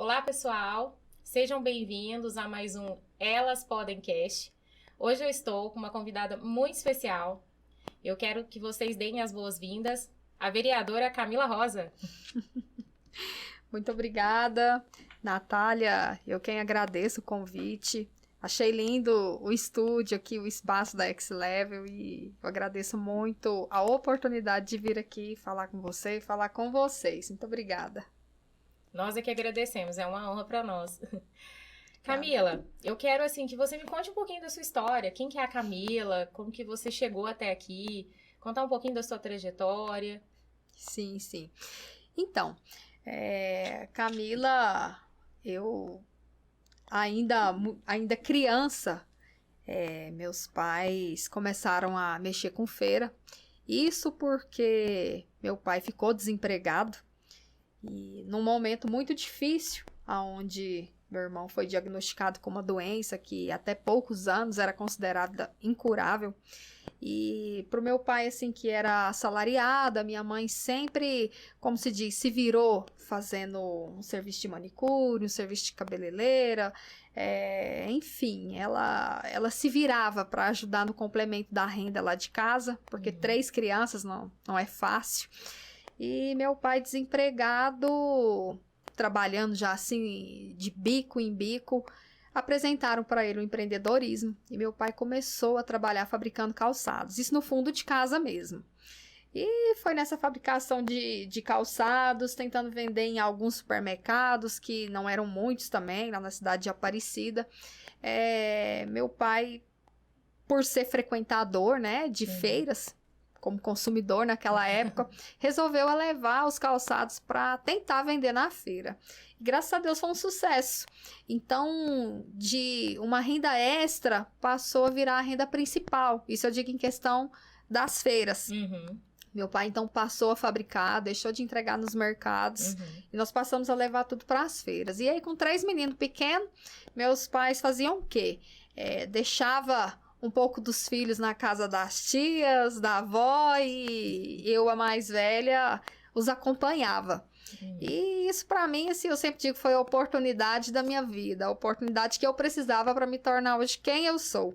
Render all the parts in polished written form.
Olá, pessoal! Sejam bem-vindos a mais um Elas Podem Cast. Hoje eu estou com uma convidada muito especial. Eu quero que vocês deem as boas-vindas à vereadora Camila Rosa. Muito obrigada, Natália. Eu quem agradeço o convite. Achei lindo o estúdio aqui, o espaço da X-Level e eu agradeço muito a oportunidade de vir aqui falar com você e falar com vocês. Muito obrigada. Nós é que agradecemos, é uma honra para nós. Camila, eu quero que você me conte um pouquinho da sua história. Quem que é a Camila? Como que você chegou até aqui? Contar um pouquinho da sua trajetória. Sim. Então, Camila, eu ainda criança, meus pais começaram a mexer com feira. Isso porque meu pai ficou desempregado e num momento muito difícil, onde meu irmão foi diagnosticado com uma doença que até poucos anos era considerada incurável. E pro meu pai, assim, que era assalariada, minha mãe sempre, como se diz, se virou fazendo um serviço de manicure, um serviço de cabeleireira, enfim, ela se virava para ajudar no complemento da renda lá de casa, porque 3 crianças não é fácil. E meu pai desempregado, trabalhando já assim, de bico em bico, apresentaram para ele o empreendedorismo e meu pai começou a trabalhar fabricando calçados, isso no fundo de casa mesmo. E foi nessa fabricação de calçados, tentando vender em alguns supermercados, que não eram muitos também, lá na cidade de Aparecida. Meu pai, por ser frequentador, né, de feiras, como consumidor naquela época, resolveu levar os calçados para tentar vender na feira. E, graças a Deus foi um sucesso. Então, de uma renda extra, passou a virar a renda principal. Isso eu digo em questão das feiras. Meu pai, então, passou a fabricar, deixou de entregar nos mercados, e nós passamos a levar tudo para as feiras. E aí, com 3 meninos pequenos, meus pais faziam o quê? Deixava um pouco dos filhos na casa das tias, da avó, e eu, a mais velha, os acompanhava. E isso para mim, assim, eu sempre digo, foi a oportunidade da minha vida, a oportunidade que eu precisava para me tornar hoje quem eu sou.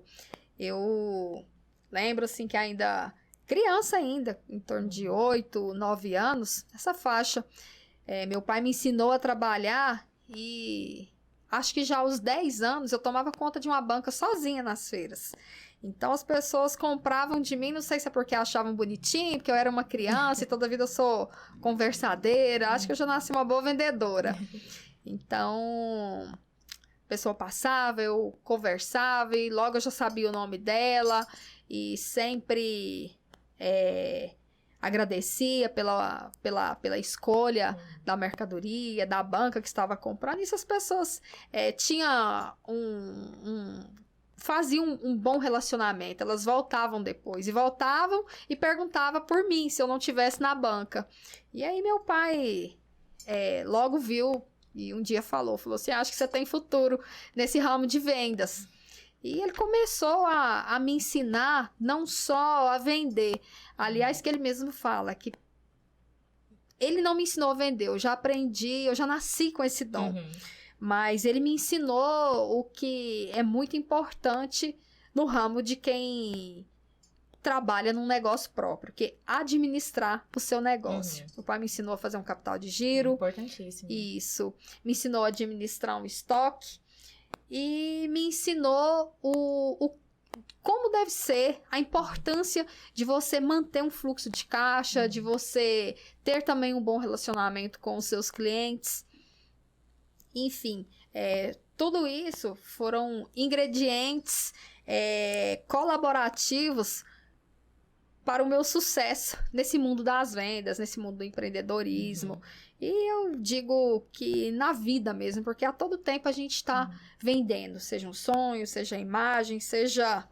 Eu lembro, assim, que ainda, criança ainda, em torno de 8, 9 anos, essa faixa, meu pai me ensinou a trabalhar e acho que já aos 10 anos eu tomava conta de uma banca sozinha nas feiras. Então as pessoas compravam de mim, não sei se é porque achavam bonitinho, porque eu era uma criança e toda vida eu sou conversadeira, acho que eu já nasci uma boa vendedora. Então a pessoa passava, eu conversava e logo eu já sabia o nome dela e sempre agradecia pela escolha da mercadoria, da banca que estava comprando. E essas pessoas faziam um bom relacionamento. Elas voltavam depois. E voltavam e perguntavam por mim, se eu não estivesse na banca. E aí meu pai logo viu e um dia falou assim, acho que você tem futuro nesse ramo de vendas. E ele começou a me ensinar não só a vender. Aliás, que ele mesmo fala que ele não me ensinou a vender, eu já aprendi, eu já nasci com esse dom. Mas ele me ensinou o que é muito importante no ramo de quem trabalha num negócio próprio, que é administrar o seu negócio. O pai me ensinou a fazer um capital de giro. Importantíssimo. Isso. Me ensinou a administrar um estoque. E me ensinou como deve ser, a importância de você manter um fluxo de caixa, de você ter também um bom relacionamento com os seus clientes. Enfim, tudo isso foram ingredientes colaborativos para o meu sucesso nesse mundo das vendas, nesse mundo do empreendedorismo. E eu digo que na vida mesmo, porque a todo tempo a gente está vendendo, seja um sonho, seja imagem, seja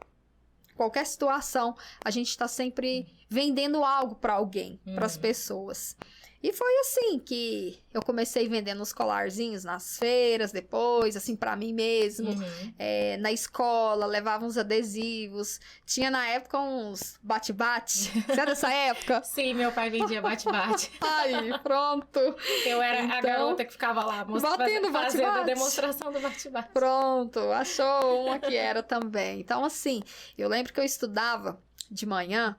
qualquer situação, a gente está sempre vendendo algo para alguém, para as pessoas. E foi assim que eu comecei vendendo os colarzinhos nas feiras depois, assim, pra mim mesmo. Na escola, levava uns adesivos. Tinha na época uns bate-bate. Você é dessa época? Sim, meu pai vendia bate-bate. Aí, pronto. Eu era a garota que ficava lá batendo fazendo bate-bate. a demonstração do bate-bate. Pronto, achou uma que era também. Então, assim, eu lembro que eu estudava de manhã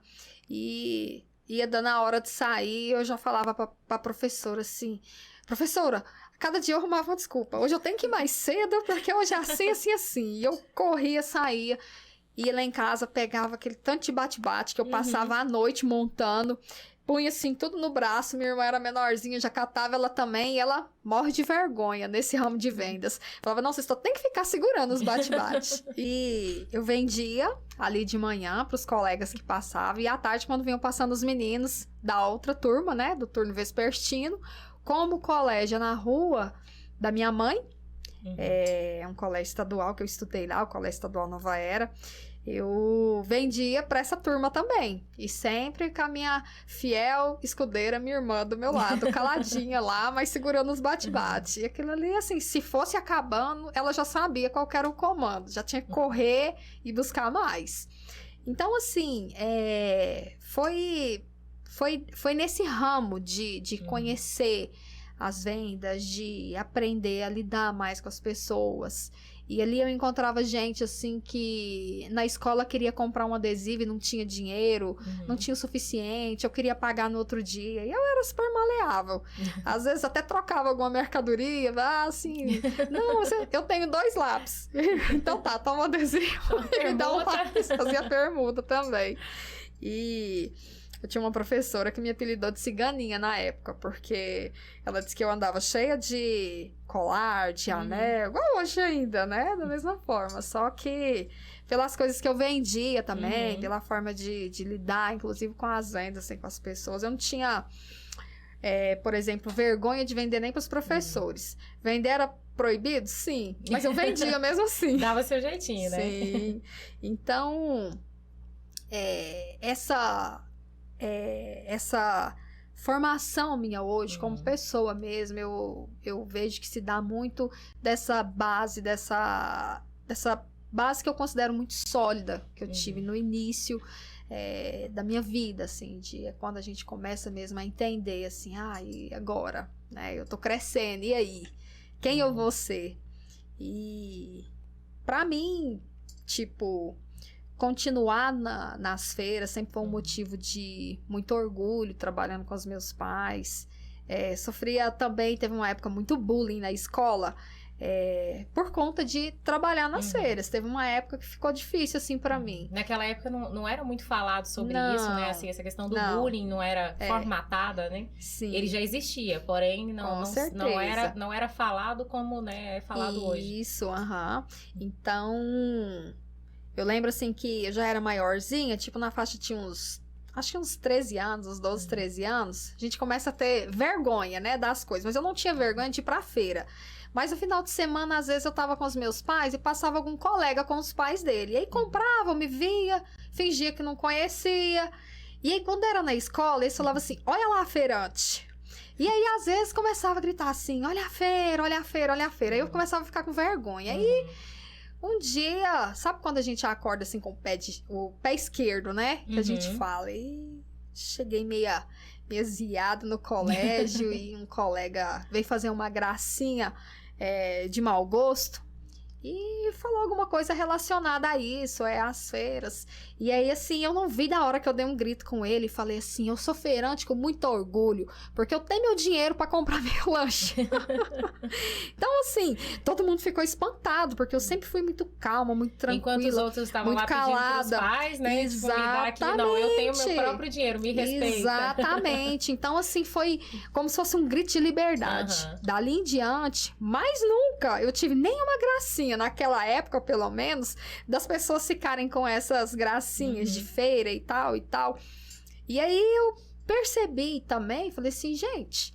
e... ia dando a hora de sair, eu já falava pra professora assim, professora, cada dia eu arrumava uma desculpa, hoje eu tenho que ir mais cedo, porque hoje é assim, assim, assim, e eu corria, saía, ia lá em casa, pegava aquele tanto de bate-bate que eu passava a noite montando, punha assim tudo no braço, minha irmã era menorzinha, já catava ela também, e ela morre de vergonha nesse ramo de vendas. Falava, não, vocês só tem que ficar segurando os bate-bate. E eu vendia ali de manhã pros colegas que passavam, e à tarde, quando vinham passando os meninos da outra turma, né, do turno vespertino, como o colégio é na rua da minha mãe, é um colégio estadual que eu estudei lá, o Colégio Estadual Nova Era, eu vendia para essa turma também. E sempre com a minha fiel escudeira, minha irmã do meu lado, caladinha lá, mas segurando os bate-bate. E aquilo ali, assim, se fosse acabando, ela já sabia qual era o comando. Já tinha que correr e buscar mais. Então, assim, foi nesse ramo de conhecer as vendas, de aprender a lidar mais com as pessoas. E ali eu encontrava gente, assim, que na escola queria comprar um adesivo e não tinha dinheiro, não tinha o suficiente, eu queria pagar no outro dia. E eu era super maleável. Às vezes até trocava alguma mercadoria, assim, não, eu tenho 2 lápis. Então tá, toma um adesivo e me dá um lápis. Fazia permuta também. E... eu tinha uma professora que me apelidou de ciganinha na época, porque ela disse que eu andava cheia de colar, de anel, igual hoje ainda, né? Da mesma forma, só que pelas coisas que eu vendia também, pela forma de lidar, inclusive com as vendas, assim, com as pessoas, eu não tinha, por exemplo, vergonha de vender nem para os professores. Vender era proibido? Sim, mas eu vendia mesmo assim. Dava seu jeitinho, né? Sim, então, essa formação minha hoje como pessoa mesmo, eu vejo que se dá muito dessa base, dessa base que eu considero muito sólida, que eu tive no início da minha vida, assim, quando a gente começa mesmo a entender, assim, e agora, né, eu tô crescendo, e aí? Quem eu vou ser? E pra mim, tipo... continuar nas feiras sempre foi um motivo de muito orgulho, trabalhando com os meus pais. Sofria também, teve uma época muito bullying na escola, por conta de trabalhar nas feiras. Teve uma época que ficou difícil, assim, pra mim. Naquela época não era muito falado sobre isso, né? Assim, essa questão do bullying não era formatada, né? Sim. Ele já existia, porém não era falado como, né, é falado hoje. Isso, Então... eu lembro, assim, que eu já era maiorzinha, tipo, na faixa tinha acho que uns 13 anos, uns 12, 13 anos. A gente começa a ter vergonha, né, das coisas. Mas eu não tinha vergonha de ir pra feira. Mas no final de semana, às vezes, eu tava com os meus pais e passava algum colega com os pais dele. E aí comprava, me via, fingia que não conhecia. E aí, quando era na escola, eles falavam assim, olha lá a feirante. E aí, às vezes, começava a gritar assim, olha a feira, olha a feira, olha a feira. Aí eu começava a ficar com vergonha. Aí... um dia, sabe quando a gente acorda assim com o pé esquerdo, né? Que a gente fala. E cheguei meia ziada no colégio e um colega veio fazer uma gracinha de mau gosto e falou alguma coisa relacionada a isso, às feiras. E aí, assim, eu não vi da hora que eu dei um grito com ele e falei assim, eu sou feirante com muito orgulho, porque eu tenho meu dinheiro pra comprar meu lanche. Então, assim, todo mundo ficou espantado, porque eu sempre fui muito calma, muito tranquila, enquanto os outros estavam muito lá calada. pedindo pros pais, né? Exatamente. Tipo, me dá aqui, não, eu tenho meu próprio dinheiro, me respeita. Exatamente. Então, assim, foi como se fosse um grito de liberdade. Dali em diante, mais nunca eu tive nenhuma gracinha, naquela época, pelo menos, das pessoas ficarem com essas gracinhas de feira e tal e tal. E aí eu percebi também, falei assim, gente,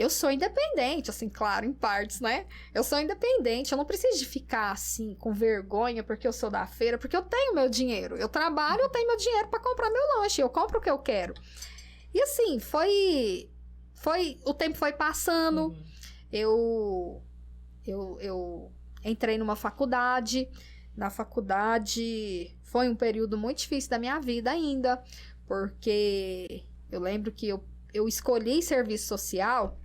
eu sou independente, assim, claro, em partes, né? Eu sou independente, eu não preciso de ficar, assim, com vergonha porque eu sou da feira, porque eu tenho meu dinheiro. Eu trabalho, eu tenho meu dinheiro para comprar meu lanche, eu compro o que eu quero. E, assim, o tempo foi passando, eu entrei numa faculdade. Na faculdade foi um período muito difícil da minha vida ainda, porque eu lembro que eu escolhi serviço social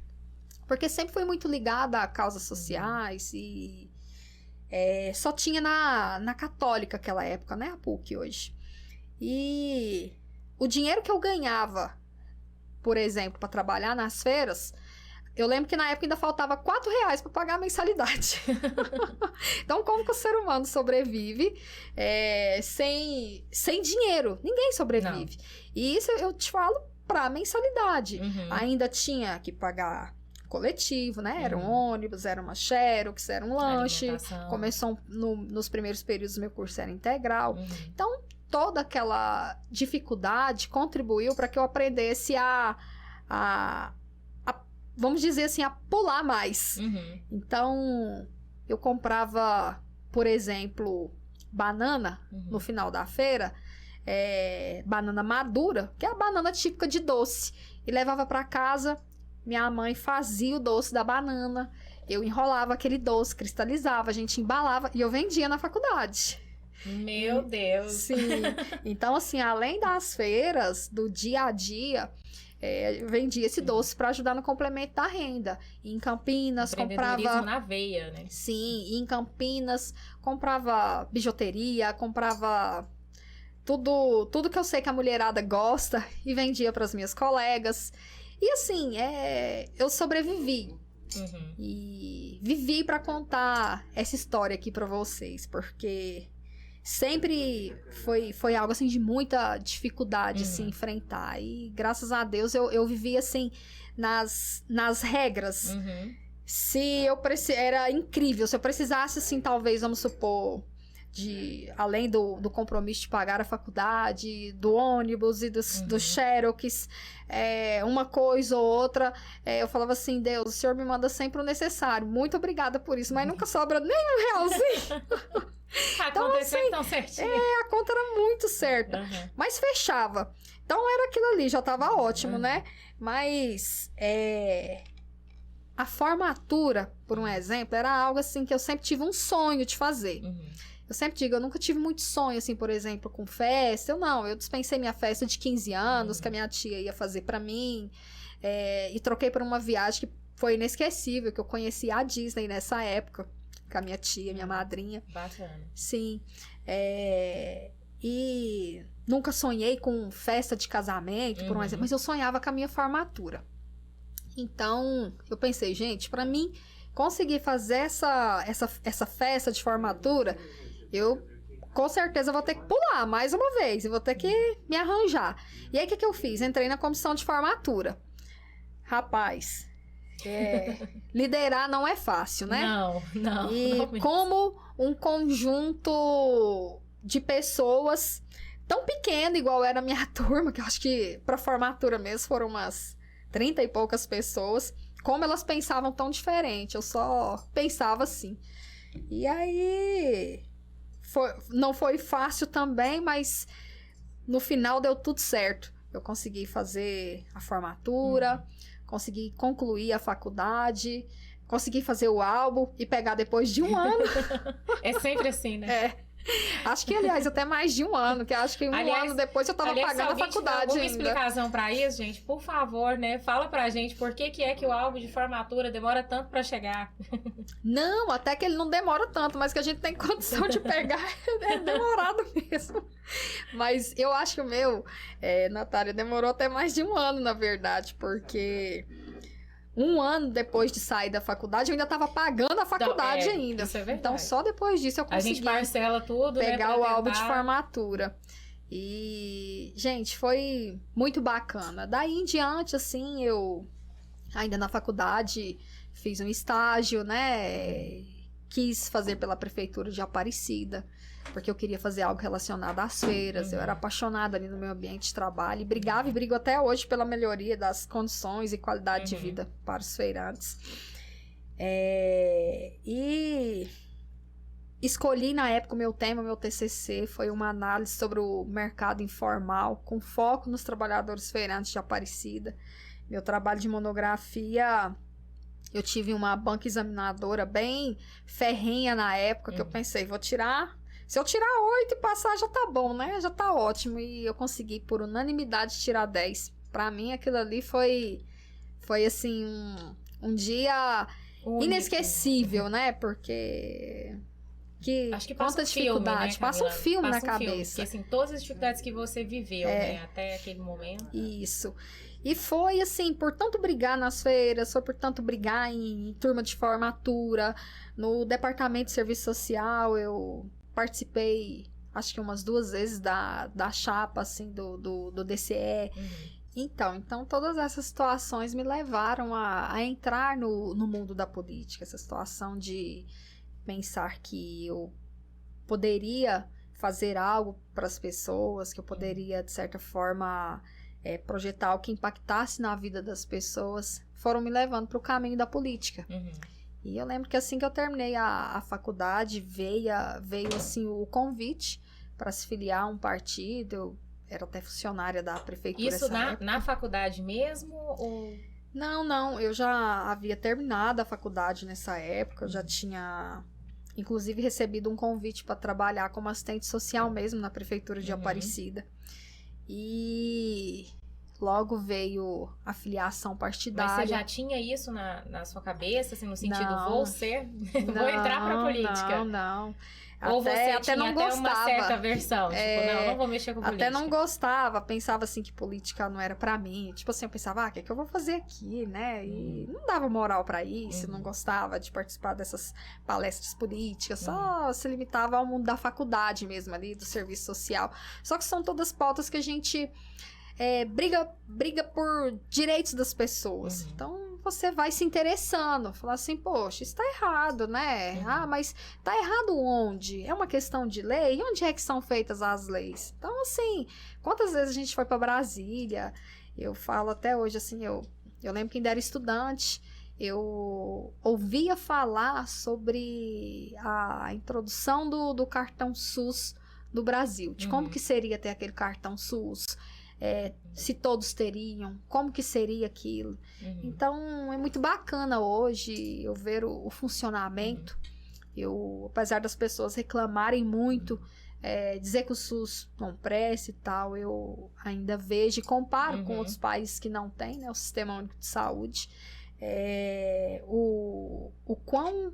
porque sempre fui muito ligada a causas sociais e só tinha na Católica aquela época, né? A PUC hoje. E o dinheiro que eu ganhava, por exemplo, para trabalhar nas feiras, eu lembro que na época ainda faltava R$4 para pagar a mensalidade. Então, como que o ser humano sobrevive sem dinheiro? Ninguém sobrevive. Não. E isso eu te falo para mensalidade. Ainda tinha que pagar coletivo, né? Era um ônibus, era uma xerox, era um lanche. Começou nos primeiros períodos do meu curso, era integral. Então, toda aquela dificuldade contribuiu para que eu aprendesse vamos dizer assim, a pular mais. Então, eu comprava, por exemplo, banana no final da feira, banana madura, que é a banana típica de doce, e levava para casa. Minha mãe fazia o doce da banana, eu enrolava aquele doce, cristalizava, a gente embalava e eu vendia na faculdade. Meu Deus! Sim. Então, assim, além das feiras, do dia a dia, vendia esse doce para ajudar no complemento da renda. E em Campinas, comprava... na veia, né? Sim, e em Campinas, comprava bijuteria, comprava tudo que eu sei que a mulherada gosta e vendia para as minhas colegas. E assim, eu sobrevivi. E vivi para contar essa história aqui para vocês, porque sempre foi algo assim de muita dificuldade se enfrentar. E graças a Deus eu vivi assim nas regras. Era incrível. Se eu precisasse assim, talvez, vamos supor, além do compromisso de pagar a faculdade, do ônibus e do xerox, uma coisa ou outra, eu falava assim: Deus, o Senhor me manda sempre o necessário, muito obrigada por isso, mas nunca sobra nem R$1. Aconteceu então certinho. A conta era muito certa, mas fechava. Então era aquilo ali, já estava ótimo, né? Mas a formatura, por um exemplo, era algo assim que eu sempre tive um sonho de fazer. Eu sempre digo, eu nunca tive muito sonho, assim, por exemplo, com festa. Eu dispensei minha festa de 15 anos, que a minha tia ia fazer pra mim, e troquei por uma viagem que foi inesquecível, que eu conheci a Disney nessa época, com a minha tia, minha madrinha. Bacana. Sim. E nunca sonhei com festa de casamento, por um exemplo, mas eu sonhava com a minha formatura. Então, eu pensei, gente, pra mim conseguir fazer essa festa de formatura, eu com certeza vou ter que pular mais uma vez, eu vou ter que me arranjar. E aí, o que eu fiz? Entrei na comissão de formatura. Rapaz, liderar não é fácil, né? Não. E como um conjunto de pessoas tão pequeno, igual era a minha turma, que eu acho que pra formatura mesmo foram umas 30 e poucas pessoas, como elas pensavam tão diferente, eu só pensava assim. E aí, não foi fácil também, mas no final deu tudo certo. Eu consegui fazer a formatura, consegui concluir a faculdade, consegui fazer o álbum e pegar depois de 1 ano. É sempre assim, né? Acho que, aliás, até mais de 1 ano, que acho que um ano depois eu tava pagando a faculdade alguma ainda. Explicação pra isso, gente? Por favor, né? Fala pra gente por que o álbum de formatura demora tanto pra chegar. Não, até que ele não demora tanto, mas que a gente tem condição de pegar, é demorado mesmo. Mas eu acho que o meu, Natália, demorou até mais de 1 ano, na verdade, porque 1 ano depois de sair da faculdade, eu ainda estava pagando a faculdade ainda. Isso é verdade. Então, só depois disso eu consegui a gente parcela tudo, pegar o álbum de formatura. E, gente, foi muito bacana. Daí em diante, assim, eu ainda na faculdade fiz um estágio, né? quis fazer pela prefeitura de Aparecida, porque eu queria fazer algo relacionado às feiras. Eu era apaixonada ali no meu ambiente de trabalho e brigava e brigo até hoje pela melhoria das condições e qualidade de vida para os feirantes. E escolhi na época o meu tema, o meu TCC, foi uma análise sobre o mercado informal, com foco nos trabalhadores feirantes de Aparecida. Meu trabalho de monografia, eu tive uma banca examinadora bem ferrenha na época, que eu pensei, vou tirar... Se eu tirar 8 e passar, já tá bom, né? Já tá ótimo. E eu consegui, por unanimidade, tirar 10. Pra mim, aquilo ali foi assim, um dia inesquecível, né? Porque... Acho que passa um filme, né, passa um filme na cabeça. Filme, porque, assim, todas as dificuldades que você viveu, né? Até aquele momento. Isso. E foi, assim, por tanto brigar nas feiras, foi por tanto brigar em turma de formatura, no departamento de serviço social, eu participei, acho que umas 2 vezes da chapa, assim, do DCE. Então, todas essas situações me levaram a entrar no mundo da política, essa situação de pensar que eu poderia fazer algo para as pessoas, que eu poderia, de certa forma, projetar algo que impactasse na vida das pessoas, foram me levando para o caminho da política. E eu lembro que assim que eu terminei a faculdade, veio assim, o convite para se filiar a um partido. Eu era até funcionária da prefeitura. Isso na faculdade mesmo? Ou... Não, eu já havia terminado a faculdade nessa época, eu já tinha... Inclusive, recebido um convite para trabalhar como assistente social mesmo na prefeitura de Aparecida. E logo veio a filiação partidária. Mas você já tinha isso na sua cabeça, assim, no sentido, vou entrar para a política? Não. Ou você até tinha não gostava. Uma certa versão, tipo, não vou mexer com política. Até não gostava, pensava assim que política não era pra mim. Tipo assim, eu pensava, o que é que eu vou fazer aqui, né? E não dava moral pra isso, não gostava de participar dessas palestras políticas, só se limitava ao mundo da faculdade mesmo ali, do serviço social. Só que são todas pautas que a gente briga por direitos das pessoas. Então, você vai se interessando, falar assim, poxa, isso tá errado, né? Mas tá errado onde? É uma questão de lei? E onde é que são feitas as leis? Então, assim, quantas vezes a gente foi para Brasília? Eu falo até hoje, assim, eu lembro que ainda era estudante, eu ouvia falar sobre a introdução do cartão SUS no Brasil, de como que seria ter aquele cartão SUS, se todos teriam, como que seria aquilo. Então, é muito bacana hoje eu ver o funcionamento. Apesar das pessoas reclamarem muito, dizer que o SUS não presta e tal, eu ainda vejo e comparo com outros países que não têm, né, o Sistema Único de Saúde, o quão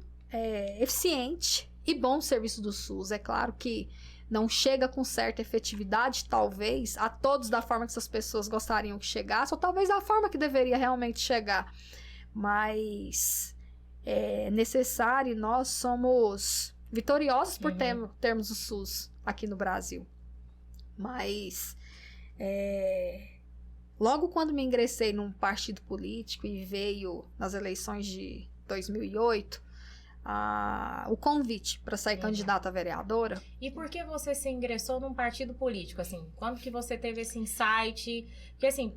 eficiente e bom o serviço do SUS. É claro que não chega com certa efetividade, talvez, a todos da forma que essas pessoas gostariam que chegasse, ou talvez da forma que deveria realmente chegar. Mas é necessário, nós somos vitoriosos por termos o SUS aqui no Brasil. Mas, logo quando me ingressei num partido político e veio nas eleições de 2008... o convite para sair candidata a vereadora. E por que você se ingressou num partido político, assim? Quando que você teve esse insight? Porque, assim,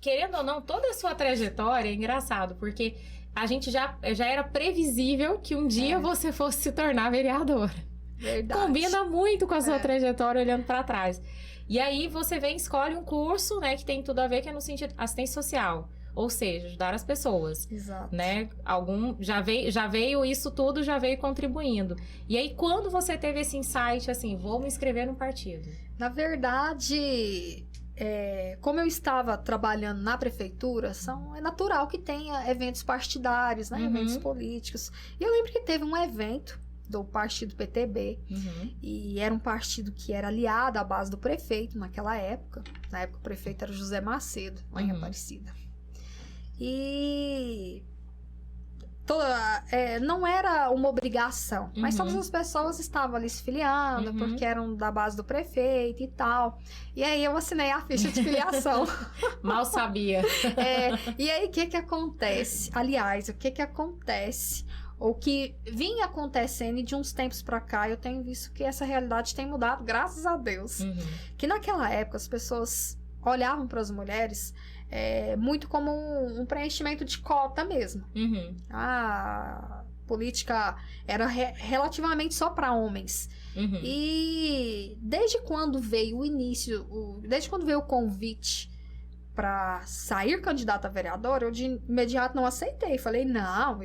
querendo ou não, toda a sua trajetória é engraçado, porque a gente já era previsível que um dia você fosse se tornar vereadora. Verdade. Combina muito com a sua trajetória olhando para trás. E aí você vem e escolhe um curso, né, que tem tudo a ver, que é no sentido assistência social. Ou seja, ajudar as pessoas. Exato. Né? Já veio isso tudo, já veio contribuindo. E aí, quando você teve esse insight, assim, vou me inscrever no partido? Na verdade, como eu estava trabalhando na prefeitura, é natural que tenha eventos partidários, né? Eventos políticos. E eu lembro que teve um evento do partido PTB, e era um partido que era aliado à base do prefeito naquela época. Na época, o prefeito era José Macedo, lá em Aparecida. E não era uma obrigação, mas todas as pessoas estavam ali se filiando, porque eram da base do prefeito e tal. E aí eu assinei a ficha de filiação. Mal sabia. E aí o que acontece? Aliás, o que acontece? o que vinha acontecendo, e de uns tempos pra cá eu tenho visto que essa realidade tem mudado, graças a Deus. Que naquela época as pessoas olhavam para as mulheres muito como um preenchimento de cota mesmo. A política era relativamente só para homens. E desde quando veio desde quando veio o convite para sair candidata a vereadora, eu de imediato não aceitei. Falei, não,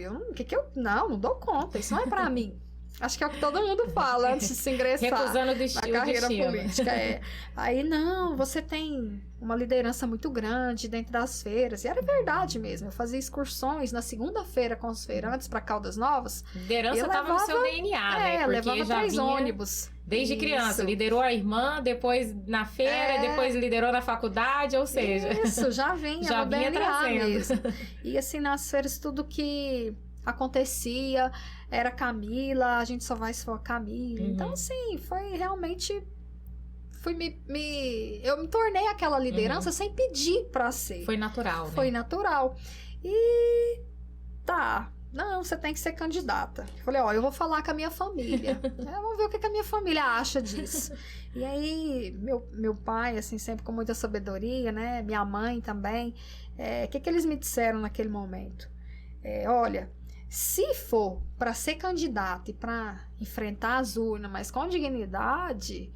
não dou conta, isso não é para mim. Acho que é o que todo mundo fala antes de se ingressar na carreira política. Aí, não, você tem uma liderança muito grande dentro das feiras. E era verdade mesmo. Eu fazia excursões na segunda-feira com os feirantes para Caldas Novas. Liderança estava no seu DNA, né? Porque levava 3 ônibus. Desde criança. Liderou a irmã, depois na feira, depois liderou na faculdade, ou seja... Isso, já vinha já no vinha DNA trazendo. mesmo. E assim, nas feiras, tudo que acontecia era Camila, a gente só vai se for Camila. Então, assim, foi realmente... eu me tornei aquela liderança sem pedir pra ser. Foi natural, né? Foi natural. E tá, não, você tem que ser candidata. Eu falei, ó, eu vou falar com a minha família. Vamos ver o que a minha família acha disso. E aí, meu pai, assim, sempre com muita sabedoria, né? Minha mãe também. O que eles me disseram naquele momento? Olha, se for para ser candidata e para enfrentar as urnas, mas com dignidade,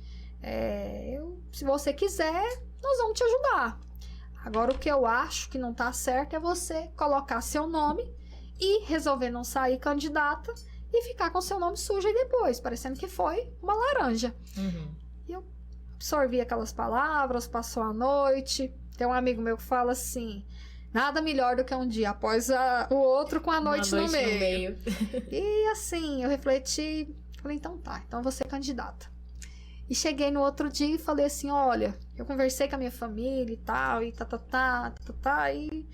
se você quiser, nós vamos te ajudar. Agora, o que eu acho que não tá certo é você colocar seu nome e resolver não sair candidata e ficar com seu nome sujo aí depois, parecendo que foi uma laranja. E eu absorvi aquelas palavras, passou a noite. Tem um amigo meu que fala assim... Nada melhor do que um dia após o outro com a noite no meio. E assim, eu refleti, falei, então tá, então eu vou ser candidata. E cheguei no outro dia e falei assim, olha, eu conversei com a minha família e tal, e e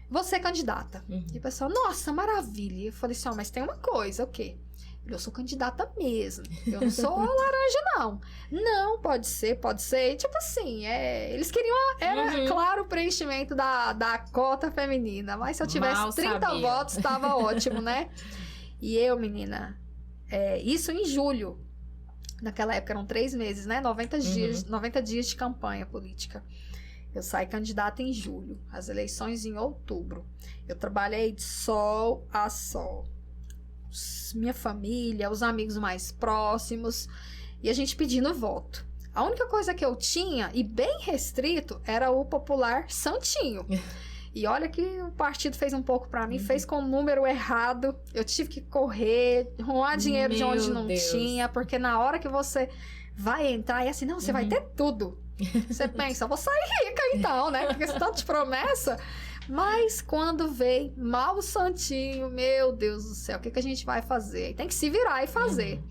vou ser candidata. E o pessoal, nossa, maravilha. Eu falei assim, mas tem uma coisa, o quê? Eu sou candidata mesmo. Eu não sou laranja, não. Não, pode ser. E, tipo assim, eles queriam, claro, o preenchimento da cota feminina. Mas se eu tivesse 30 votos, tava ótimo, né? E eu, menina, isso em julho. Naquela época eram 3 meses, né? 90 dias de campanha política. Eu saí candidata em julho. As eleições em outubro. Eu trabalhei de sol a sol. Minha família, os amigos mais próximos, e a gente pedindo voto. A única coisa que eu tinha, e bem restrito, era o popular Santinho. E olha que o partido fez um pouco pra mim, fez com o número errado. Eu tive que correr, arrumar dinheiro de onde não tinha, porque na hora que você vai entrar, é assim, não, você vai ter tudo. Você pensa, vou sair rica então, né? Porque esse tanto de promessa... Mas quando veio mal o Santinho, meu Deus do céu, o que a gente vai fazer? Tem que se virar e fazer.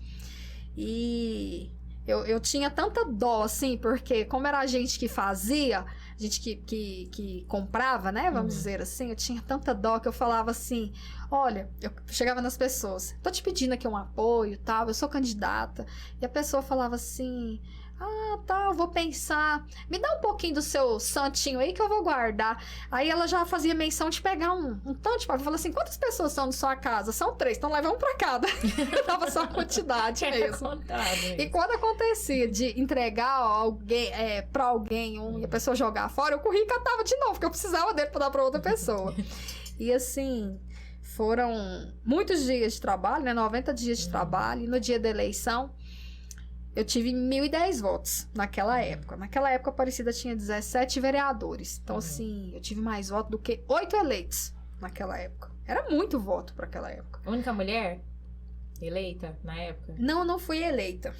E eu tinha tanta dó, assim, porque como era a gente que fazia, a gente que comprava, né, vamos dizer assim, eu tinha tanta dó que eu falava assim, olha, eu chegava nas pessoas, tô te pedindo aqui um apoio, tal, eu sou candidata, e a pessoa falava assim... tá, eu vou pensar. Me dá um pouquinho do seu santinho aí que eu vou guardar. Aí ela já fazia menção de pegar um tanto de papel. Falou assim, quantas pessoas estão na sua casa? São 3, então leva um pra cada. Dava só a quantidade mesmo. E quando acontecia de entregar alguém, pra alguém e a pessoa jogar fora, eu corria e catava de novo, porque eu precisava dele pra dar pra outra pessoa. E assim... Foram muitos dias de trabalho, né? 90 dias de trabalho. E no dia da eleição... Eu tive 1.010 votos naquela época. Naquela época, a Aparecida tinha 17 vereadores. Então, assim, eu tive mais votos do que 8 eleitos naquela época. Era muito voto para aquela época. Única mulher eleita na época? Não fui eleita.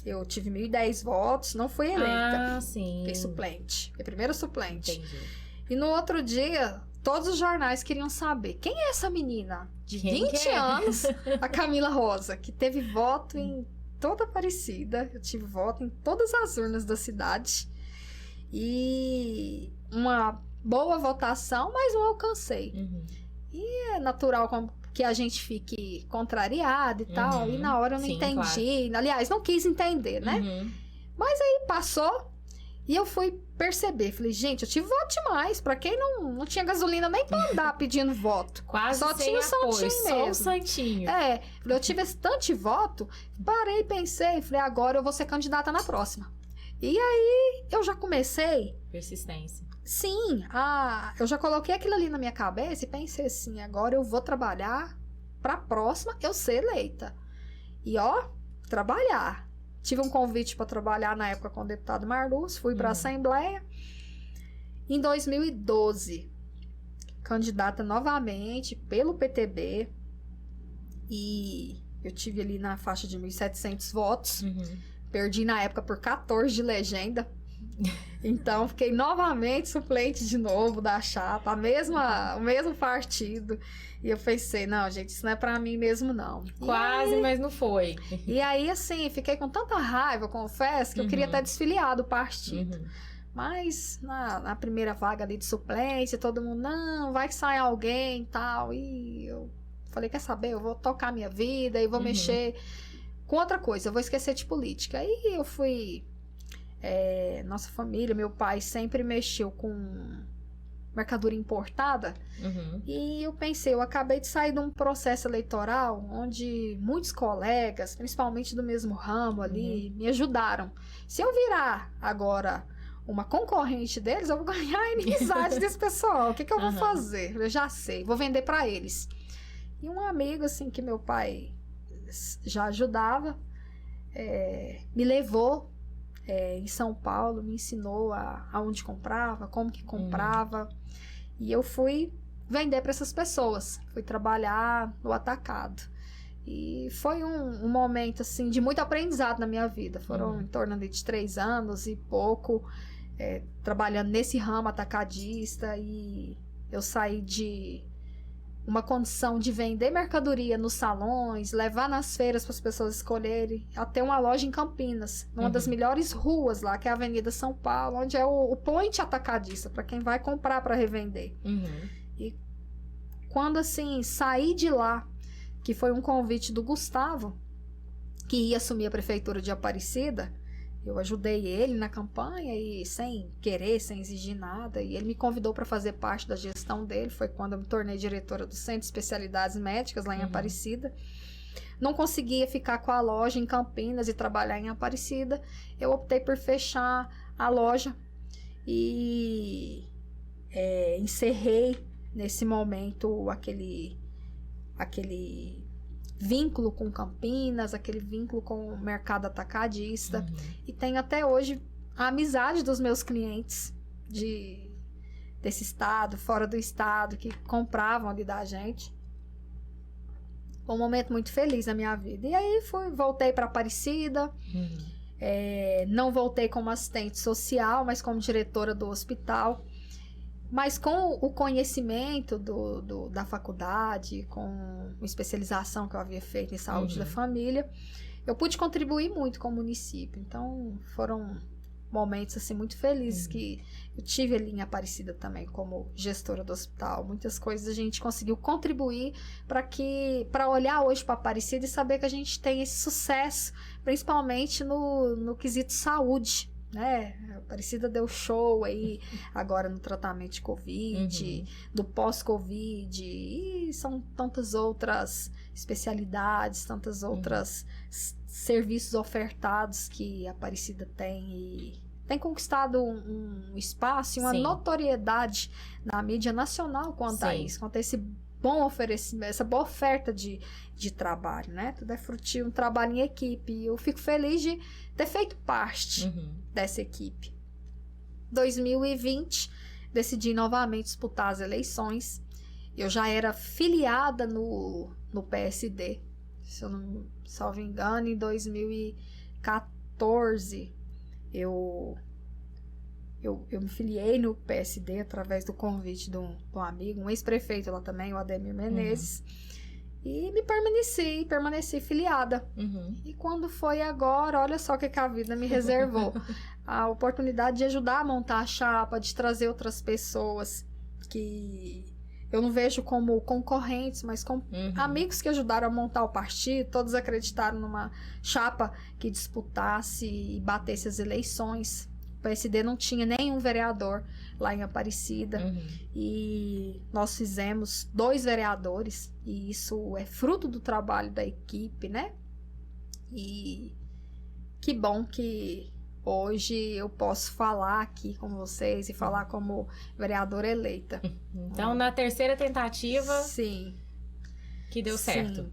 Eu tive 1.010 votos, não fui eleita. Sim. Fiquei suplente. Fiquei primeira suplente. Entendi. E no outro dia, todos os jornais queriam saber quem é essa menina de 20 anos, a Camila Rosa, que teve voto em toda Aparecida, eu tive voto em todas as urnas da cidade e uma boa votação, mas não alcancei. E é natural que a gente fique contrariado e tal, e na hora eu não entendi, claro. Aliás, não quis entender, né? Mas aí passou E eu fui perceber, falei, gente, eu tive voto demais. Pra quem não tinha gasolina nem pra andar pedindo voto. Quase só sem tinha o apoio, santinho só mesmo. o santinho. Eu tive esse tanto de voto, parei, pensei, falei, agora eu vou ser candidata na próxima. E aí, eu já comecei... Persistência. Sim, eu já coloquei aquilo ali na minha cabeça e pensei assim, agora eu vou trabalhar pra próxima eu ser eleita. E ó, trabalhar. Tive um convite para trabalhar na época com o deputado Marluz, fui para a Assembleia. Em 2012, candidata novamente pelo PTB. E eu tive ali na faixa de 1.700 votos. Perdi na época por 14 de legenda. Então, fiquei novamente suplente de novo da chapa, o mesmo partido. E eu pensei, não, gente, isso não é pra mim mesmo, não. Quase, mas não foi. E aí, assim, fiquei com tanta raiva, confesso, que eu queria até desfiliar do partido. Mas, na primeira vaga ali de suplência, todo mundo, não, vai que sai alguém e tal. E eu falei, quer saber, eu vou tocar minha vida e vou mexer com outra coisa, eu vou esquecer de política. Aí eu fui... nossa família, meu pai sempre mexeu com mercadoria importada. E eu pensei, eu acabei de sair de um processo eleitoral onde muitos colegas, principalmente do mesmo ramo ali, me ajudaram. Se eu virar agora uma concorrente deles, eu vou ganhar a inimizade desse pessoal. O que eu vou fazer? Eu já sei, vou vender para eles. E um amigo, assim, que meu pai já ajudava, me levou em São Paulo, me ensinou aonde comprava, como que comprava. E eu fui vender para essas pessoas. Fui trabalhar no atacado. E foi um momento, assim, de muito aprendizado na minha vida. Foram em torno de 3 anos e pouco trabalhando nesse ramo atacadista. E eu saí de uma condição de vender mercadoria nos salões, levar nas feiras para as pessoas escolherem, até uma loja em Campinas, numa das melhores ruas lá, que é a Avenida São Paulo, onde é o point atacadista, para quem vai comprar para revender. E quando, assim, saí de lá, que foi um convite do Gustavo, que ia assumir a prefeitura de Aparecida, eu ajudei ele na campanha e sem querer, sem exigir nada. E ele me convidou para fazer parte da gestão dele. Foi quando eu me tornei diretora do Centro de Especialidades Médicas lá em Aparecida. Não conseguia ficar com a loja em Campinas e trabalhar em Aparecida. Eu optei por fechar a loja e encerrei nesse momento aquele vínculo com Campinas, aquele vínculo com o mercado atacadista. E tenho até hoje a amizade dos meus clientes desse estado, fora do estado, que compravam ali da gente. Foi um momento muito feliz na minha vida. E aí voltei para Aparecida. Não voltei como assistente social, mas como diretora do hospital. Mas com o conhecimento da faculdade, com a especialização que eu havia feito em saúde da família, eu pude contribuir muito com o município. Então, foram momentos assim, muito felizes que eu tive ali em Aparecida também, como gestora do hospital. Muitas coisas a gente conseguiu contribuir para olhar hoje para Aparecida e saber que a gente tem esse sucesso, principalmente no quesito saúde. A Aparecida deu show aí agora no tratamento de Covid, do pós-Covid, e são tantas outras especialidades, tantas outras serviços ofertados que a Aparecida tem, e tem conquistado um espaço e uma notoriedade na mídia nacional quanto a isso, quanto a esse bom oferecimento, essa boa oferta de trabalho, né? Tudo é fruto de um trabalho em equipe, e eu fico feliz de ter feito parte dessa equipe. 2020, decidi novamente disputar as eleições. Eu já era filiada no PSD, se eu não salvo engano, em 2014 eu me filiei no PSD através do convite de um amigo, um ex-prefeito lá também, o Ademir Menezes, e permaneci filiada. E quando foi agora, olha só o que a vida me reservou. A oportunidade de ajudar a montar a chapa, de trazer outras pessoas que eu não vejo como concorrentes, mas como amigos que ajudaram a montar o partido. Todos acreditaram numa chapa que disputasse e batesse as eleições PSD não tinha nenhum vereador lá em Aparecida. Uhum. E nós fizemos 2 vereadores. E isso é fruto do trabalho da equipe, né? E que bom que hoje eu posso falar aqui com vocês e falar como vereadora eleita. Então, na terceira tentativa, Sim. que deu certo.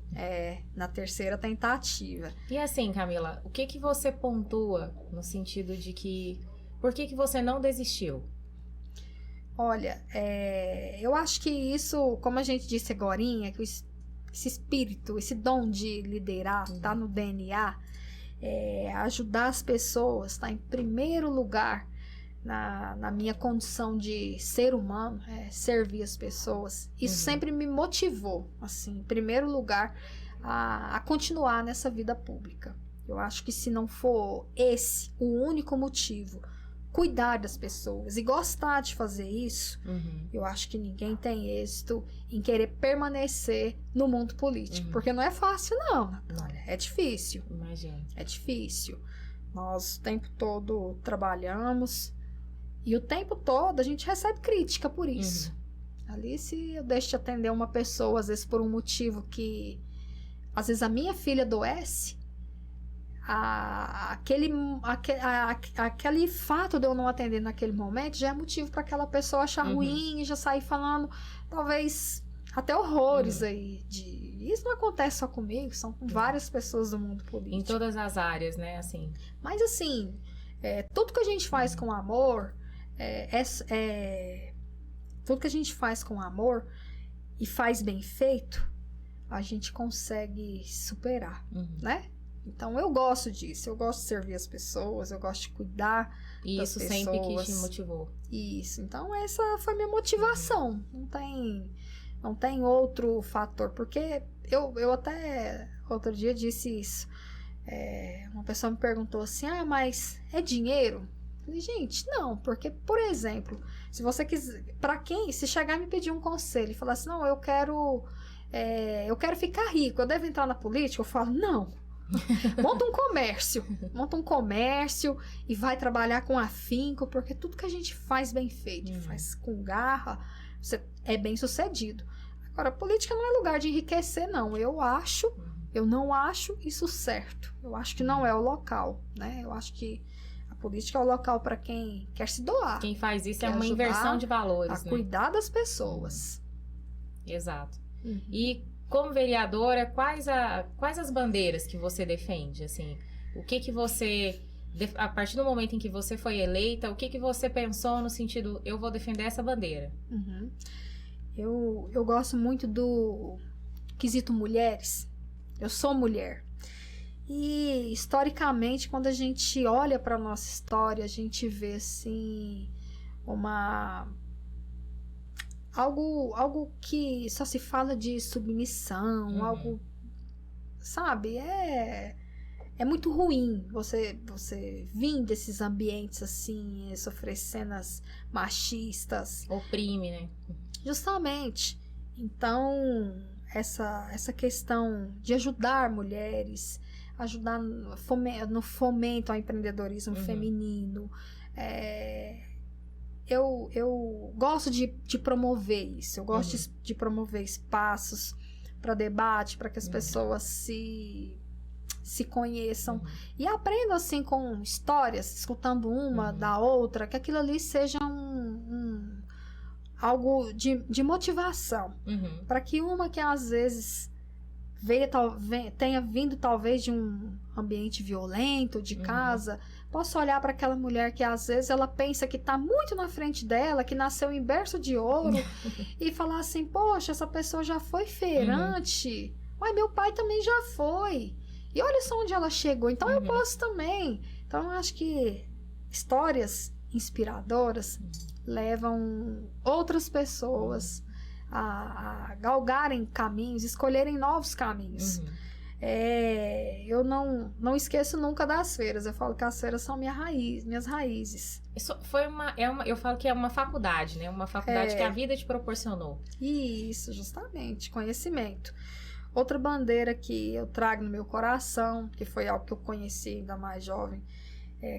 Na terceira tentativa. E assim, Camila, o que que você pontua no sentido de que... Por que que você não desistiu? Olha, eu acho que isso, como a gente disse agorinha, que esse espírito, esse dom de liderar, tá no DNA, ajudar as pessoas, tá em primeiro lugar na minha condição de ser humano, servir as pessoas. Isso sempre me motivou, assim, em primeiro lugar, a continuar nessa vida pública. Eu acho que se não for esse o único motivo, cuidar das pessoas e gostar de fazer isso, eu acho que ninguém tem êxito em querer permanecer no mundo político, porque não é fácil não, Natália, é difícil. Imagina. É difícil. Nós o tempo todo trabalhamos e o tempo todo a gente recebe crítica por isso. Ali, se eu deixo de atender uma pessoa, às vezes por um motivo que às vezes a minha filha adoece, aquele fato de eu não atender naquele momento já é motivo para aquela pessoa achar ruim e já sair falando, talvez até horrores aí. Isso não acontece só comigo, são com várias pessoas do mundo político. Em todas as áreas, né? Assim. Mas assim, tudo que a gente faz com amor, tudo que a gente faz com amor e faz bem feito, a gente consegue superar, né? Então eu gosto disso, eu gosto de servir as pessoas, eu gosto de cuidar das pessoas. Isso sempre que te motivou. Isso, então essa foi minha motivação, não tem outro fator, porque eu até outro dia disse isso, uma pessoa me perguntou assim, mas é dinheiro? Eu falei, gente, não, porque, por exemplo, se você quiser, se chegar e me pedir um conselho e falar assim, não, eu quero ficar rico, eu devo entrar na política? Eu falo, não. Monta um comércio e vai trabalhar com afinco, porque tudo que a gente faz bem feito, faz com garra, você é bem sucedido. Agora, política não é lugar de enriquecer, não. Eu não acho isso certo. Eu acho que não é o local, né? Eu acho que a política é o local para quem quer se doar. Quem faz isso é uma inversão de valores, a cuidar das pessoas. Exato. E como vereadora, quais as bandeiras que você defende? Assim, o que você, a partir do momento em que você foi eleita, o que você pensou no sentido, eu vou defender essa bandeira? Eu gosto muito do quesito mulheres. Eu sou mulher. E, historicamente, quando a gente olha para a nossa história, a gente vê, assim, algo que só se fala de submissão, algo, sabe, é muito ruim você vir desses ambientes assim, sofrer cenas machistas. Oprime, né? Justamente. Então, essa questão de ajudar mulheres, ajudar no fomento ao empreendedorismo feminino, eu gosto de promover isso, eu gosto de promover espaços para debate, para que as pessoas se conheçam e aprendam assim com histórias, escutando uma da outra, que aquilo ali seja algo de motivação, para que uma que às vezes tenha vindo talvez de um ambiente violento, de casa, posso olhar para aquela mulher que às vezes ela pensa que está muito na frente dela, que nasceu em berço de ouro, e falar assim, poxa, essa pessoa já foi feirante, mas meu pai também já foi, e olha só onde ela chegou, então eu posso também. Então eu acho que histórias inspiradoras levam outras pessoas a galgarem caminhos, escolherem novos caminhos. Eu não esqueço nunca das feiras. Eu falo que as feiras são minhas raízes. Isso foi eu falo que é uma faculdade, né? Uma faculdade que a vida te proporcionou. Isso, justamente, conhecimento. Outra bandeira que eu trago no meu coração, que foi algo que eu conheci ainda mais jovem,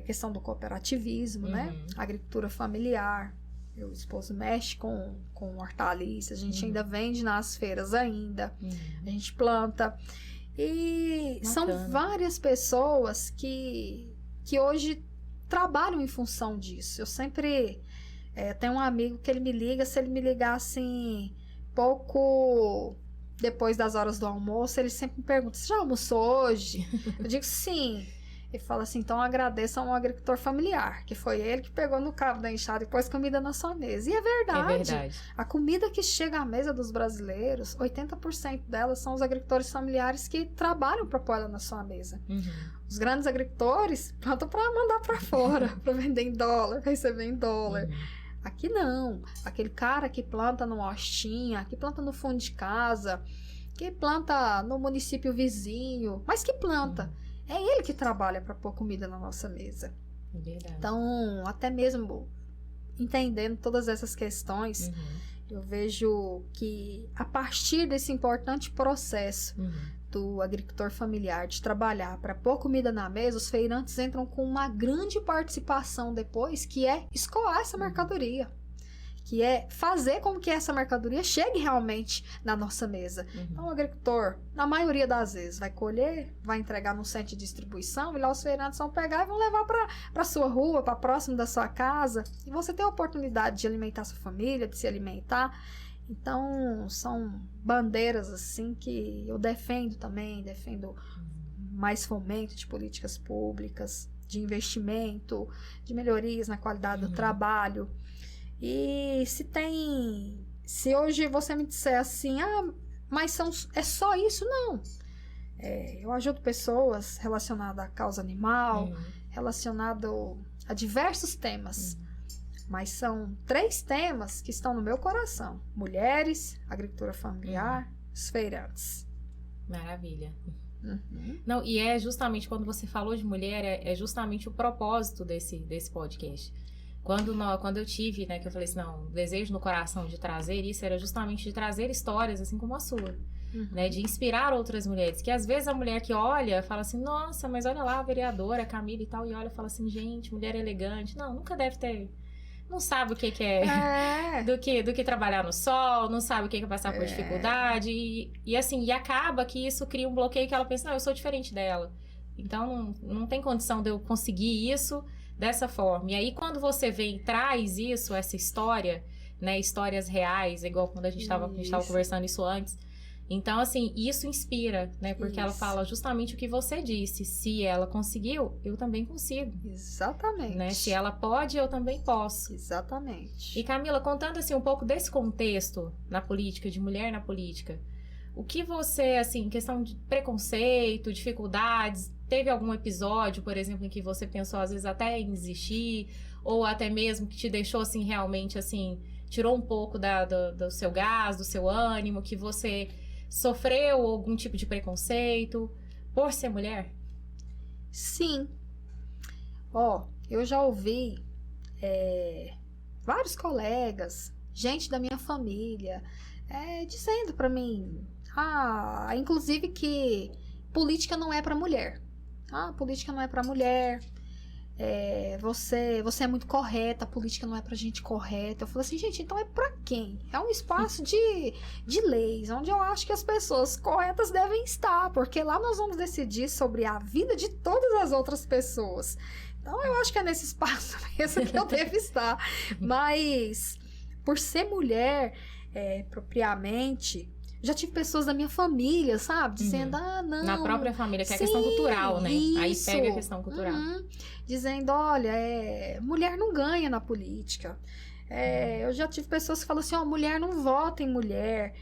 questão do cooperativismo, né? Agricultura familiar. Meu esposo mexe com hortaliças, a gente ainda vende nas feiras ainda, a gente planta. E são várias pessoas que hoje trabalham em função disso. Eu sempre tenho um amigo que ele me liga, se ele me ligar assim, pouco depois das horas do almoço, ele sempre me pergunta, você já almoçou hoje? Eu digo sim. Ele fala assim, então agradeça a um agricultor familiar, que foi ele que pegou no cabo da enxada e pôs comida na sua mesa. E é verdade. É verdade. A comida que chega à mesa dos brasileiros, 80% delas são os agricultores familiares que trabalham para pôr ela na sua mesa. Os grandes agricultores plantam para mandar para fora, para vender em dólar, para receber em dólar. Aqui não. Aquele cara que planta numa hostinha, que planta no fundo de casa, que planta no município vizinho, mas que planta. É ele que trabalha para pôr comida na nossa mesa. É verdade. Então, até mesmo entendendo todas essas questões, eu vejo que a partir desse importante processo do agricultor familiar de trabalhar para pôr comida na mesa, os feirantes entram com uma grande participação depois, que é escoar essa mercadoria. Que é fazer com que essa mercadoria chegue realmente na nossa mesa. Então, o agricultor, na maioria das vezes, vai colher, vai entregar no centro de distribuição, e lá os feirantes vão pegar e vão levar para sua rua, para próximo da sua casa, e você tem a oportunidade de alimentar sua família, de se alimentar. Então, são bandeiras assim que eu defendo também, defendo mais fomento de políticas públicas, de investimento, de melhorias na qualidade do trabalho. E se hoje você me disser assim, mas é só isso? Não. Eu ajudo pessoas relacionadas à causa animal, relacionado a diversos temas. Mas são 3 temas que estão no meu coração. Mulheres, agricultura familiar, os feirantes. Maravilha. Não, e é justamente quando você falou de mulher, é justamente o propósito desse podcast. Quando eu tive, né, que eu falei assim, não, o desejo no coração de trazer isso era justamente de trazer histórias assim como a sua, né, de inspirar outras mulheres, que às vezes a mulher que olha, fala assim, nossa, mas olha lá a vereadora, a Camila e tal, e olha e fala assim, gente, mulher elegante, não, nunca deve ter, não sabe o que é, do que trabalhar no sol, não sabe o que é passar por dificuldade, e assim, e acaba que isso cria um bloqueio que ela pensa, não, eu sou diferente dela, então não tem condição de eu conseguir isso dessa forma. E aí, quando você vem e traz isso, essa história, né, histórias reais, igual quando a gente estava conversando isso antes. Então, assim, isso inspira, né, porque ela fala justamente o que você disse. Se ela conseguiu, eu também consigo. Exatamente. Né? Se ela pode, eu também posso. Exatamente. E Camila, contando assim um pouco desse contexto na política, de mulher na política, o que você, assim, questão de preconceito, dificuldades, teve algum episódio, por exemplo, em que você pensou, às vezes, até em desistir, ou até mesmo que te deixou, assim, realmente, assim, tirou um pouco do seu gás, do seu ânimo, que você sofreu algum tipo de preconceito por ser mulher? Sim. Eu já ouvi vários colegas, gente da minha família, dizendo pra mim, inclusive que política não é pra mulher. Política não é pra mulher. Você é muito correta, a política não é pra gente correta. Eu falei assim, gente, então é pra quem? É um espaço de leis, onde eu acho que as pessoas corretas devem estar, porque lá nós vamos decidir sobre a vida de todas as outras pessoas. Então eu acho que é nesse espaço mesmo que eu devo estar. Mas, por ser mulher, propriamente, já tive pessoas da minha família, sabe? Dizendo, não. Na própria família, que é a questão cultural, né? Isso. Aí pega a questão cultural. Dizendo, olha, mulher não ganha na política. Eu já tive pessoas que falam assim, mulher não vota em mulher.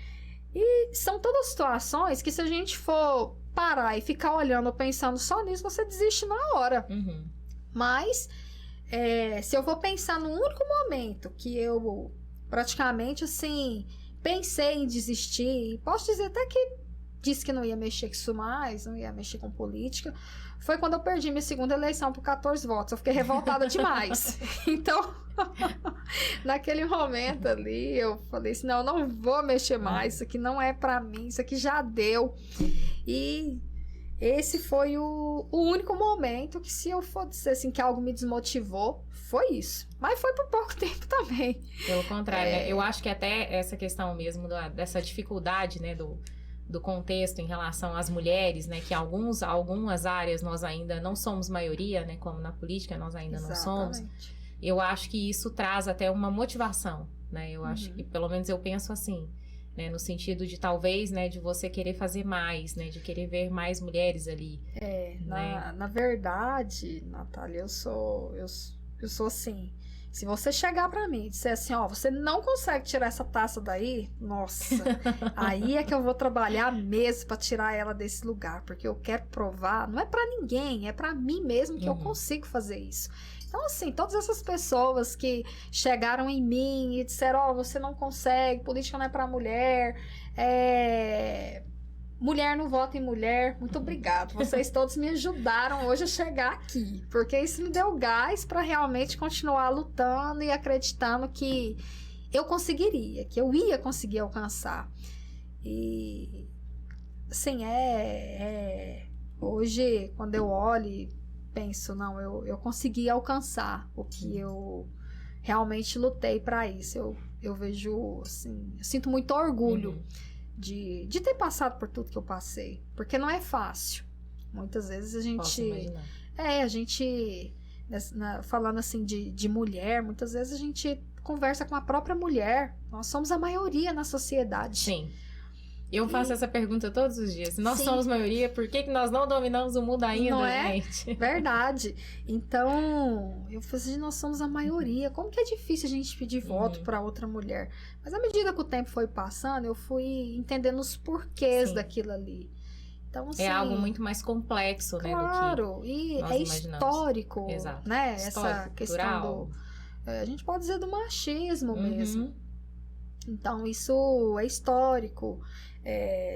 E são todas situações que, se a gente for parar e ficar olhando, pensando só nisso, você desiste na hora. Mas, se eu vou pensar no único momento que eu praticamente, assim, pensei em desistir, posso dizer até que disse que não ia mexer com isso mais, não ia mexer com política, foi quando eu perdi minha segunda eleição por 14 votos. Eu fiquei revoltada demais. Então, naquele momento ali, eu falei assim, não, não vou mexer mais, isso aqui não é pra mim, isso aqui já deu. E esse foi o único momento que, se eu for dizer assim, que algo me desmotivou, foi isso. Mas foi por pouco tempo também. Pelo contrário, né? Eu acho que até essa questão mesmo dessa dificuldade, né, do contexto em relação às mulheres, né, que algumas áreas nós ainda não somos maioria, né, como na política nós ainda não somos. Eu acho que isso traz até uma motivação, né? Eu acho que, pelo menos eu penso assim, né, no sentido de talvez, né, de você querer fazer mais, né, de querer ver mais mulheres ali. Né? Na verdade, Natália, eu sou assim, se você chegar pra mim e disser assim, ó, você não consegue tirar essa taça daí, nossa, aí é que eu vou trabalhar mesmo pra tirar ela desse lugar, porque eu quero provar, não é pra ninguém, é pra mim mesmo que eu consigo fazer isso. Então, assim, todas essas pessoas que chegaram em mim e disseram, ó, você não consegue, política não é pra mulher, mulher não vota em mulher, muito obrigado. Vocês todos me ajudaram hoje a chegar aqui, porque isso me deu gás para realmente continuar lutando e acreditando que eu conseguiria, que eu ia conseguir alcançar. E, assim, hoje, quando eu olho e penso, não, eu consegui alcançar o que eu realmente lutei para isso. Eu vejo, assim, eu sinto muito orgulho de ter passado por tudo que eu passei, porque não é fácil. Muitas vezes a gente falando assim de mulher, muitas vezes a gente conversa com a própria mulher. Nós somos a maioria na sociedade. Sim. Eu faço essa pergunta todos os dias. Se nós somos maioria, por que nós não dominamos o mundo ainda, não é? gente? Verdade. Então, eu falo assim, nós somos a maioria. Como que é difícil a gente pedir voto para outra mulher? Mas à medida que o tempo foi passando, eu fui entendendo os porquês daquilo ali. Então, assim, é algo muito mais complexo, né? Claro, do que e nós é imaginamos. Histórico, Exato. né? Histórico, essa questão cultural. a gente pode dizer do machismo mesmo. Então, isso é histórico.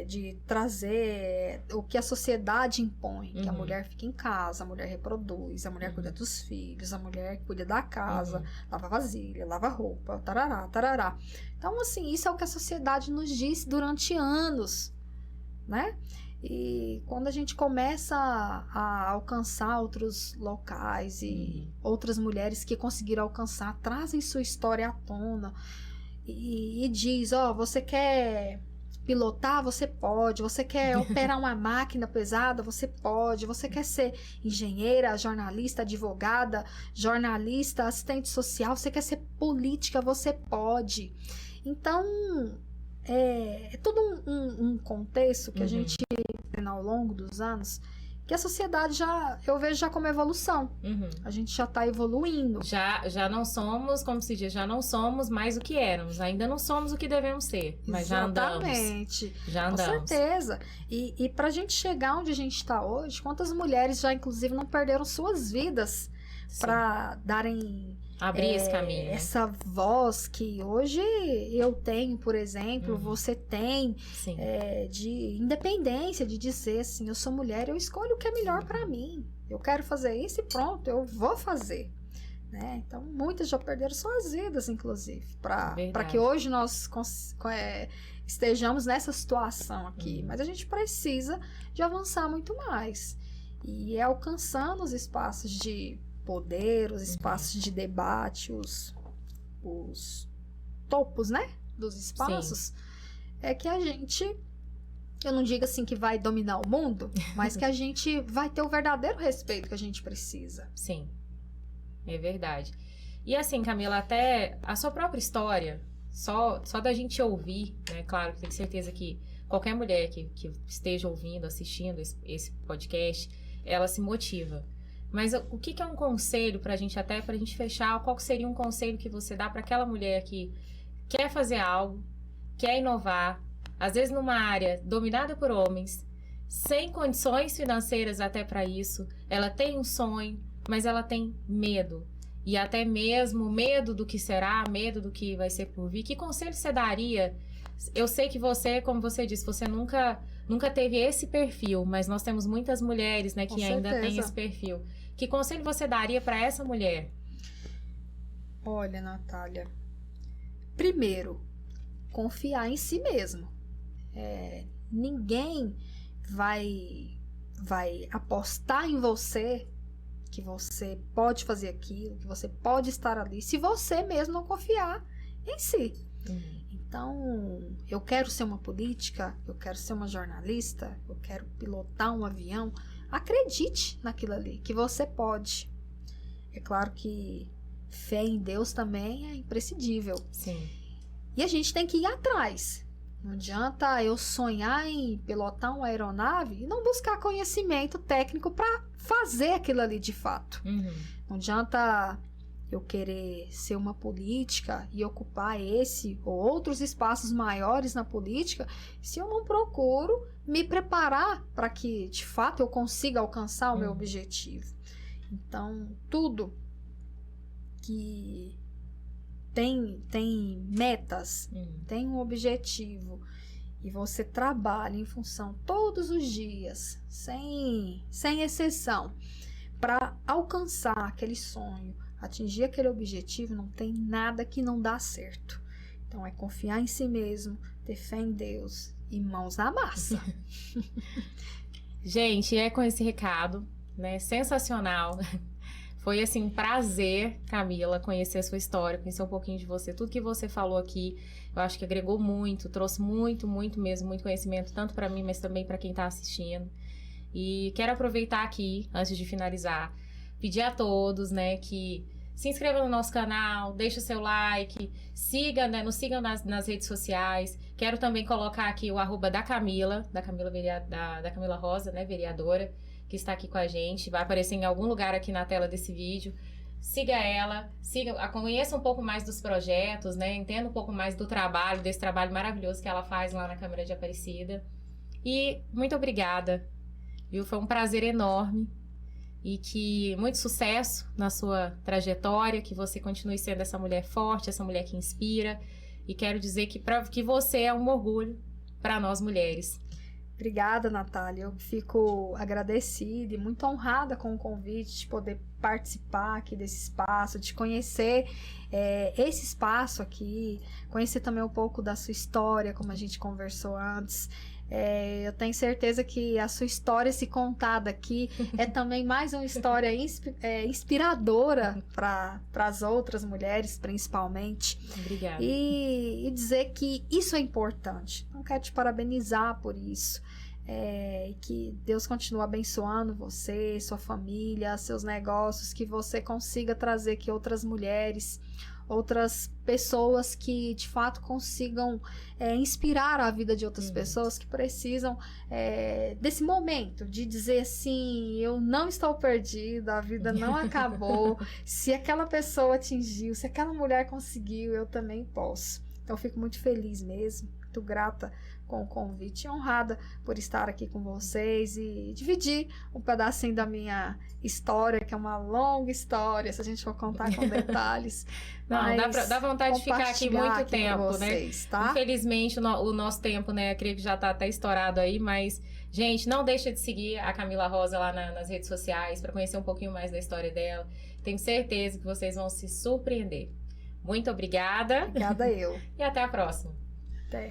De trazer o que a sociedade impõe, que a mulher fica em casa, a mulher reproduz, a mulher cuida dos filhos, a mulher cuida da casa, lava vasilha, lava roupa, tarará, tarará. Então, assim, isso é o que a sociedade nos disse durante anos, né? E quando a gente começa a alcançar outros locais e outras mulheres que conseguiram alcançar, trazem sua história à tona e diz, ó, você quer pilotar, você pode. Você quer operar uma máquina pesada, você pode. Você quer ser engenheira, jornalista, advogada, jornalista, assistente social, você quer ser política, você pode. Então, é todo um contexto que a gente tem ao longo dos anos, que a sociedade eu vejo já como evolução. A gente já está evoluindo. Já não somos, como se diz, já não somos mais o que éramos. Ainda não somos o que devemos ser, mas Exatamente. Já andamos. Com certeza. E para a gente chegar onde a gente está hoje, quantas mulheres já, inclusive, não perderam suas vidas para abrir esse caminho, né? Essa voz que hoje eu tenho, por exemplo, você tem, de independência, de dizer assim, eu sou mulher, eu escolho o que é melhor para mim, eu quero fazer isso e pronto, eu vou fazer, né? Então, muitas já perderam suas vidas, inclusive, para que hoje nós estejamos nessa situação aqui, mas a gente precisa de avançar muito mais, e alcançando os espaços de poder, os espaços de debate, os topos, né, dos espaços, é que a gente, eu não digo assim que vai dominar o mundo, mas que a gente vai ter o verdadeiro respeito que a gente precisa. Sim, é verdade. E assim, Camila, até a sua própria história, só da gente ouvir, né, claro que tenho certeza que qualquer mulher que esteja ouvindo, assistindo esse podcast, ela se motiva. Mas o que é um conselho pra gente fechar? Qual seria um conselho que você dá para aquela mulher que quer fazer algo, quer inovar, às vezes numa área dominada por homens, sem condições financeiras até para isso, ela tem um sonho, mas ela tem medo. E até mesmo medo do que será, medo do que vai ser por vir. Que conselho você daria? Eu sei que você, como você disse, você nunca teve esse perfil, mas nós temos muitas mulheres, né, que ainda têm esse perfil. Que conselho você daria para essa mulher? Olha, Natália, primeiro, confiar em si mesmo. Ninguém vai vai apostar em você, que você pode fazer aquilo, que você pode estar ali, se você mesmo não confiar em si. Então, eu quero ser uma política, eu quero ser uma jornalista, eu quero pilotar um avião. Acredite naquilo ali, que você pode. É claro que fé em Deus também é imprescindível. Sim. E a gente tem que ir atrás. Não adianta eu sonhar em pilotar uma aeronave e não buscar conhecimento técnico para fazer aquilo ali de fato. Não adianta eu querer ser uma política e ocupar esse ou outros espaços maiores na política se eu não procuro me preparar para que de fato eu consiga alcançar o meu objetivo. Então, tudo que tem metas, tem um objetivo e você trabalha em função todos os dias, sem exceção, para alcançar aquele sonho, atingir aquele objetivo, não tem nada que não dá certo. Então é confiar em si mesmo, ter fé em Deus e mãos na massa. Gente, é com esse recado, né, sensacional. Foi, assim, um prazer, Camila, conhecer a sua história, conhecer um pouquinho de você. Tudo que você falou aqui, eu acho que agregou muito, trouxe muito, muito mesmo, muito conhecimento, tanto para mim, mas também para quem está assistindo. E quero aproveitar aqui, antes de finalizar, pedir a todos, né, que se inscrevam no nosso canal, deixe o seu like, siga, né, nos sigam nas redes sociais. Quero também colocar aqui o @da Camila, da Camila Rosa, né, vereadora, que está aqui com a gente, vai aparecer em algum lugar aqui na tela desse vídeo. Siga ela, conheça um pouco mais dos projetos, né? Entenda um pouco mais do trabalho, desse trabalho maravilhoso que ela faz lá na Câmara de Aparecida. E muito obrigada, viu? Foi um prazer enorme e que muito sucesso na sua trajetória, que você continue sendo essa mulher forte, essa mulher que inspira. E quero dizer que você é um orgulho para nós mulheres. Obrigada, Natália. Eu fico agradecida e muito honrada com o convite de poder participar aqui desse espaço, de conhecer esse espaço aqui, conhecer também um pouco da sua história, como a gente conversou antes. Eu tenho certeza que a sua história se contada aqui é também mais uma história inspiradora para as outras mulheres, principalmente. Obrigada. E dizer que isso é importante. Não quero te parabenizar por isso. Que Deus continue abençoando você, sua família, seus negócios, que você consiga trazer aqui outras mulheres, outras pessoas que de fato consigam inspirar a vida de outras pessoas que precisam desse momento de dizer assim: eu não estou perdida, a vida não acabou, se aquela pessoa atingiu, se aquela mulher conseguiu, eu também posso. Então eu fico muito feliz mesmo, muito grata com o convite, honrada por estar aqui com vocês e dividir um pedacinho da minha história, que é uma longa história, se a gente for contar com detalhes. Não, dá vontade de ficar aqui muito tempo, vocês, né? Tá? Infelizmente, o nosso tempo, né, eu creio que já tá até estourado aí, mas, gente, não deixa de seguir a Camila Rosa lá nas redes sociais para conhecer um pouquinho mais da história dela. Tenho certeza que vocês vão se surpreender. Muito obrigada. Obrigada eu. E até a próxima. Até.